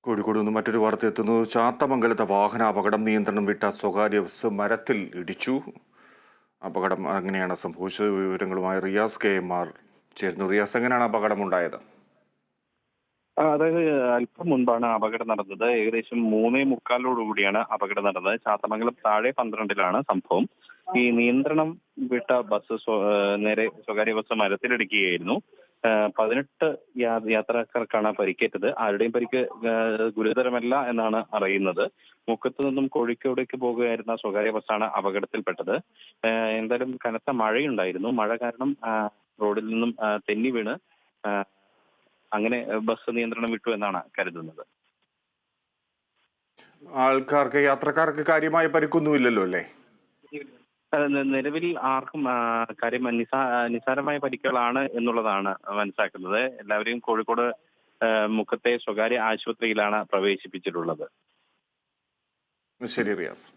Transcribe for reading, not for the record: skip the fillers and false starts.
കോഴിക്കോട് നിന്ന് മറ്റൊരു വാർത്ത എത്തുന്നു. ചാത്തമംഗലത്തെ വാഹനാപകടം. നിയന്ത്രണം വിട്ട സ്വകാര്യ ബസ് മരത്തിൽ ഇടിച്ചു. അപകടം അങ്ങനെയാണ് സംഭവിച്ചത്. വിവരങ്ങളുമായി റിയാസ് KMR ചേരുന്നു. റിയാസ്, എങ്ങനെയാണ് അപകടം ഉണ്ടായത്? അതായത് അല്പം മുൻപാണ് അപകടം നടന്നത്. ഏകദേശം 3:45 അപകടം നടന്നത്. ചാത്തമംഗലം താഴെ 12-ലാണ് സംഭവം. ഈ നിയന്ത്രണം വിട്ട ബസ് നേരെ സ്വകാര്യ ബസ് മരത്തിലിടിക്കുകയായിരുന്നു. 18 യാത്രക്കാർക്കാണ് പരിക്കേറ്റത്. ആരുടെയും പരിക്ക് ഗുരുതരമല്ല എന്നാണ് അറിയുന്നത്. മുക്കത്ത് നിന്നും കോഴിക്കോടേക്ക് പോകുകയായിരുന്ന സ്വകാര്യ ബസ്സാണ് അപകടത്തിൽപ്പെട്ടത്. എന്തായാലും കനത്ത മഴയുണ്ടായിരുന്നു. മഴ കാരണം റോഡിൽ നിന്നും തെന്നി വീണ് അങ്ങനെ ബസ് നിയന്ത്രണം വിട്ടു എന്നാണ് കരുതുന്നത്. യാത്രക്കാർക്ക് കാര്യമായ പരിക്കൊന്നുമില്ലല്ലോ അല്ലേ? നിലവിൽ ആർക്കും നിസാരമായ പരിക്കുകളാണ് എന്നുള്ളതാണ് മനസ്സിലാക്കുന്നത്. എല്ലാവരെയും കോഴിക്കോട് മുക്കത്തെ സ്വകാര്യ ആശുപത്രിയിലാണ് പ്രവേശിപ്പിച്ചിട്ടുള്ളത്. ശരി റിയാസ്.